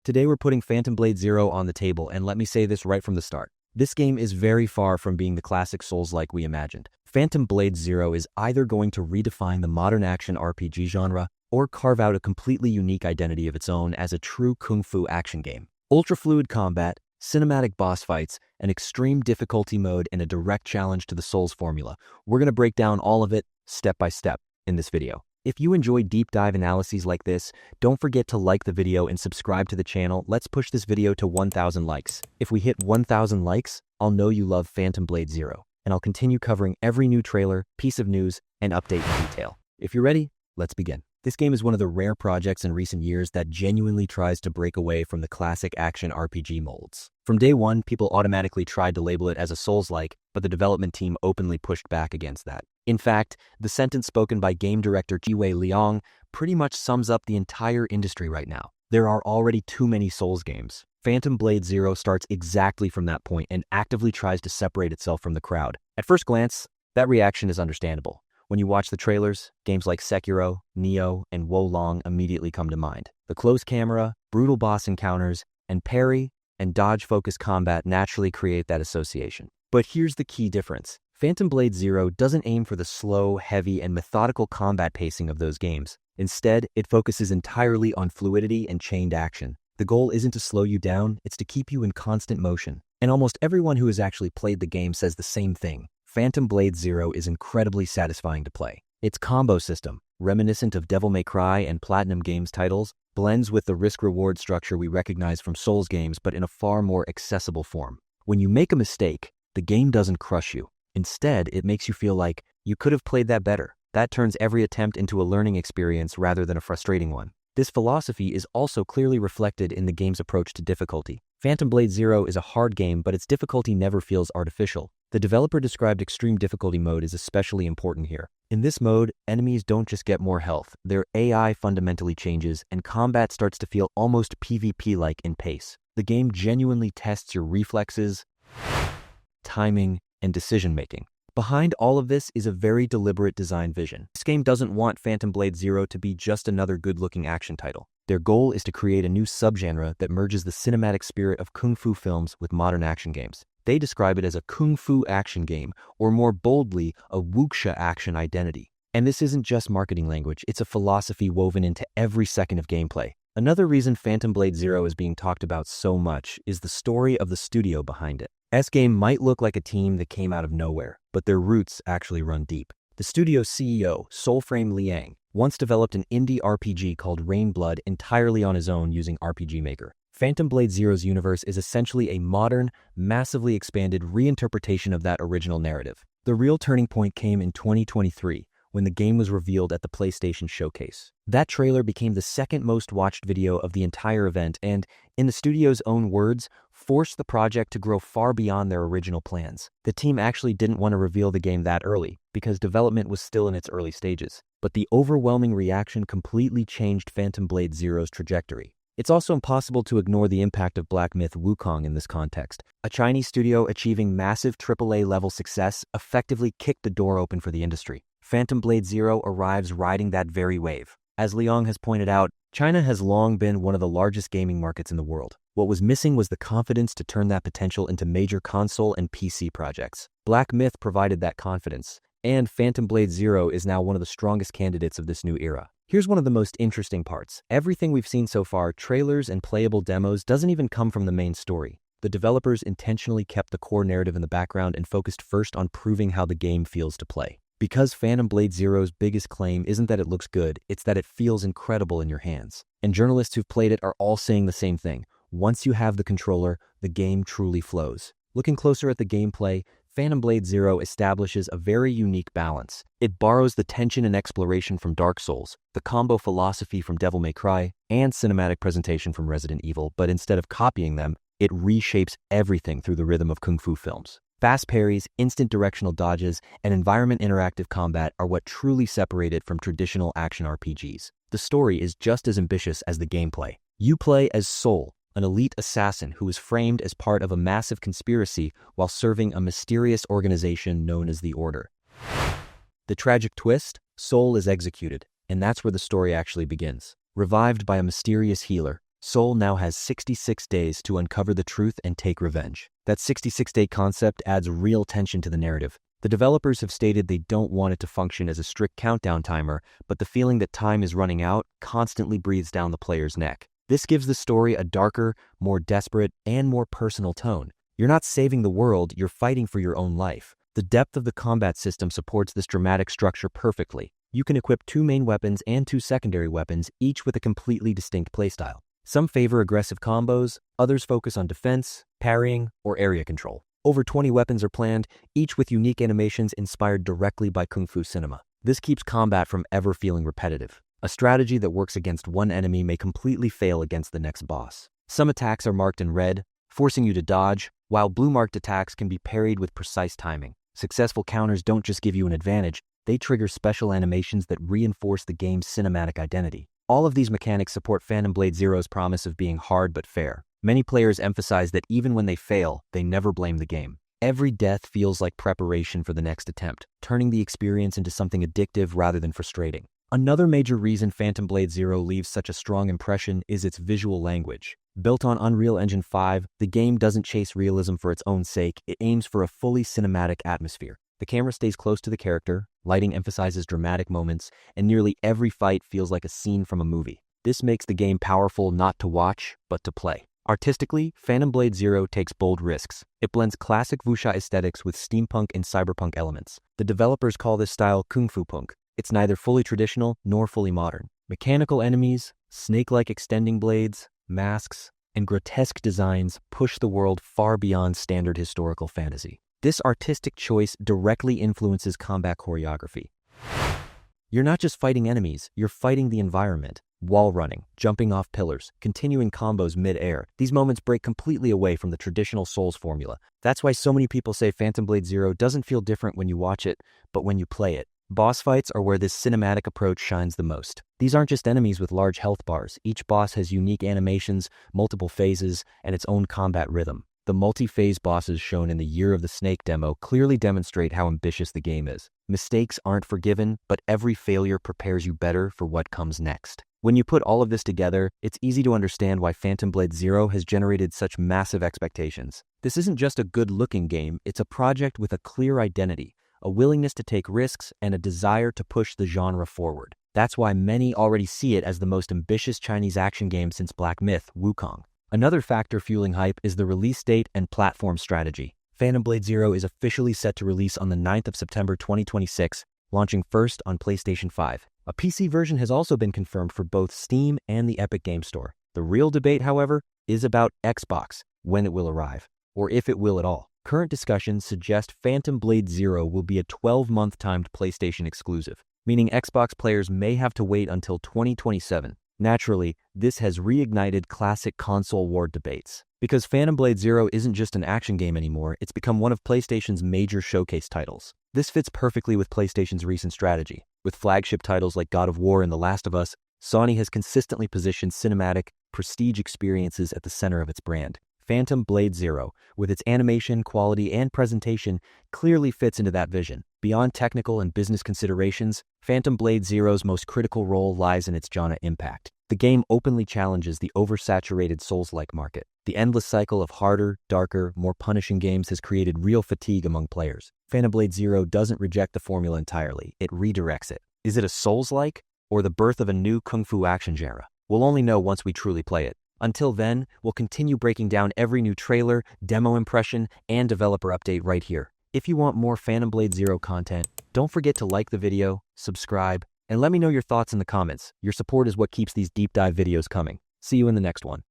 Today we're putting Phantom Blade Zero on the table, and let me say this right from the start. This game is very far from being the classic Souls-like we imagined. Phantom Blade Zero is either going to redefine the modern action RPG genre or carve out a completely unique identity of its own as a true kung fu action game. Ultra-fluid combat, cinematic boss fights, an extreme difficulty mode, and a direct challenge to the Souls formula. We're going to break down all of it step by step in this video. If you enjoy deep dive analyses like this, don't forget to like the video and subscribe to the channel. Let's push this video to 1,000 likes. If we hit 1,000 likes, I'll know you love Phantom Blade Zero, and I'll continue covering every new trailer, piece of news, and update in detail. If you're ready, let's begin. This game is one of the rare projects in recent years that genuinely tries to break away from the classic action RPG molds. From day one, people automatically tried to label it as a Souls-like, but the development team openly pushed back against that. In fact, the sentence spoken by game director Fenralion pretty much sums up the entire industry right now. There are already too many Souls games. Phantom Blade Zero starts exactly from that point and actively tries to separate itself from the crowd. At first glance, that reaction is understandable. When you watch the trailers, games like Sekiro, Nioh, and Wo Long immediately come to mind. The close camera, brutal boss encounters, and parry-and-dodge-focused combat naturally create that association. But here's the key difference. Phantom Blade Zero doesn't aim for the slow, heavy, and methodical combat pacing of those games. Instead, it focuses entirely on fluidity and chained action. The goal isn't to slow you down, it's to keep you in constant motion. And almost everyone who has actually played the game says the same thing. Phantom Blade Zero is incredibly satisfying to play. Its combo system, reminiscent of Devil May Cry and Platinum Games titles, blends with the risk-reward structure we recognize from Souls games but in a far more accessible form. When you make a mistake, the game doesn't crush you. Instead, it makes you feel like you could have played that better. That turns every attempt into a learning experience rather than a frustrating one. This philosophy is also clearly reflected in the game's approach to difficulty. Phantom Blade Zero is a hard game, but its difficulty never feels artificial. The developer described extreme difficulty mode is especially important here. In this mode, enemies don't just get more health, their AI fundamentally changes, and combat starts to feel almost PvP-like in pace. The game genuinely tests your reflexes, timing, and decision-making. Behind all of this is a very deliberate design vision. This game doesn't want Phantom Blade Zero to be just another good-looking action title. Their goal is to create a new subgenre that merges the cinematic spirit of kung fu films with modern action games. They describe it as a kung fu action game, or more boldly, a wuxia action identity. And this isn't just marketing language, it's a philosophy woven into every second of gameplay. Another reason Phantom Blade Zero is being talked about so much is the story of the studio behind it. S-Game might look like a team that came out of nowhere, but their roots actually run deep. The studio's CEO, Fenralion, once developed an indie RPG called Rainblood entirely on his own using RPG Maker. Phantom Blade Zero's universe is essentially a modern, massively expanded reinterpretation of that original narrative. The real turning point came in 2023, when the game was revealed at the PlayStation Showcase. That trailer became the second most watched video of the entire event and, in the studio's own words, forced the project to grow far beyond their original plans. The team actually didn't want to reveal the game that early, because development was still in its early stages. But the overwhelming reaction completely changed Phantom Blade Zero's trajectory. It's also impossible to ignore the impact of Black Myth Wukong in this context. A Chinese studio achieving massive AAA-level success effectively kicked the door open for the industry. Phantom Blade Zero arrives riding that very wave. As Liang has pointed out, China has long been one of the largest gaming markets in the world. What was missing was the confidence to turn that potential into major console and PC projects. Black Myth provided that confidence, and Phantom Blade Zero is now one of the strongest candidates of this new era. Here's one of the most interesting parts. Everything we've seen so far, trailers and playable demos, doesn't even come from the main story. The developers intentionally kept the core narrative in the background and focused first on proving how the game feels to play. Because Phantom Blade Zero's biggest claim isn't that it looks good, it's that it feels incredible in your hands. And journalists who've played it are all saying the same thing. Once you have the controller, the game truly flows. Looking closer at the gameplay, Phantom Blade Zero establishes a very unique balance. It borrows the tension and exploration from Dark Souls, the combo philosophy from Devil May Cry, and cinematic presentation from Resident Evil, but instead of copying them, it reshapes everything through the rhythm of kung fu films. Fast parries, instant directional dodges, and environment interactive combat are what truly separate it from traditional action RPGs. The story is just as ambitious as the gameplay. You play as Soul, an elite assassin who is framed as part of a massive conspiracy while serving a mysterious organization known as the Order. The tragic twist? Soul is executed, and that's where the story actually begins. Revived by a mysterious healer, Soul now has 66 days to uncover the truth and take revenge. That 66-day concept adds real tension to the narrative. The developers have stated they don't want it to function as a strict countdown timer, but the feeling that time is running out constantly breathes down the player's neck. This gives the story a darker, more desperate, and more personal tone. You're not saving the world, you're fighting for your own life. The depth of the combat system supports this dramatic structure perfectly. You can equip 2 main weapons and 2 secondary weapons, each with a completely distinct playstyle. Some favor aggressive combos, others focus on defense, parrying, or area control. Over 20 weapons are planned, each with unique animations inspired directly by Kung Fu cinema. This keeps combat from ever feeling repetitive. A strategy that works against one enemy may completely fail against the next boss. Some attacks are marked in red, forcing you to dodge, while blue-marked attacks can be parried with precise timing. Successful counters don't just give you an advantage, they trigger special animations that reinforce the game's cinematic identity. All of these mechanics support Phantom Blade Zero's promise of being hard but fair. Many players emphasize that even when they fail, they never blame the game. Every death feels like preparation for the next attempt, turning the experience into something addictive rather than frustrating. Another major reason Phantom Blade Zero leaves such a strong impression is its visual language. Built on Unreal Engine 5, the game doesn't chase realism for its own sake, it aims for a fully cinematic atmosphere. The camera stays close to the character, lighting emphasizes dramatic moments, and nearly every fight feels like a scene from a movie. This makes the game powerful not to watch, but to play. Artistically, Phantom Blade Zero takes bold risks. It blends classic wuxia aesthetics with steampunk and cyberpunk elements. The developers call this style Kung Fu Punk. It's neither fully traditional nor fully modern. Mechanical enemies, snake-like extending blades, masks, and grotesque designs push the world far beyond standard historical fantasy. This artistic choice directly influences combat choreography. You're not just fighting enemies, you're fighting the environment. Wall running, jumping off pillars, continuing combos mid-air. These moments break completely away from the traditional Souls formula. That's why so many people say Phantom Blade Zero doesn't feel different when you watch it, but when you play it. Boss fights are where this cinematic approach shines the most. These aren't just enemies with large health bars. Each boss has unique animations, multiple phases, and its own combat rhythm. The multi-phase bosses shown in the Year of the Snake demo clearly demonstrate how ambitious the game is. Mistakes aren't forgiven, but every failure prepares you better for what comes next. When you put all of this together, it's easy to understand why Phantom Blade Zero has generated such massive expectations. This isn't just a good-looking game, it's a project with a clear identity, a willingness to take risks, and a desire to push the genre forward. That's why many already see it as the most ambitious Chinese action game since Black Myth: Wukong. Another factor fueling hype is the release date and platform strategy. Phantom Blade Zero is officially set to release on the 9th of September 2026, launching first on PlayStation 5. A PC version has also been confirmed for both Steam and the Epic Game Store. The real debate, however, is about Xbox, when it will arrive, or if it will at all. Current discussions suggest Phantom Blade Zero will be a 12-month timed PlayStation exclusive, meaning Xbox players may have to wait until 2027. Naturally, this has reignited classic console war debates. Because Phantom Blade Zero isn't just an action game anymore, it's become one of PlayStation's major showcase titles. This fits perfectly with PlayStation's recent strategy. With flagship titles like God of War and The Last of Us, Sony has consistently positioned cinematic, prestige experiences at the center of its brand. Phantom Blade Zero, with its animation, quality, and presentation, clearly fits into that vision. Beyond technical and business considerations, Phantom Blade Zero's most critical role lies in its genre impact. The game openly challenges the oversaturated Souls-like market. The endless cycle of harder, darker, more punishing games has created real fatigue among players. Phantom Blade Zero doesn't reject the formula entirely, it redirects it. Is it a Souls-like, or the birth of a new Kung Fu action genre? We'll only know once we truly play it. Until then, we'll continue breaking down every new trailer, demo impression, and developer update right here. If you want more Phantom Blade Zero content, don't forget to like the video, subscribe, and let me know your thoughts in the comments. Your support is what keeps these deep dive videos coming. See you in the next one.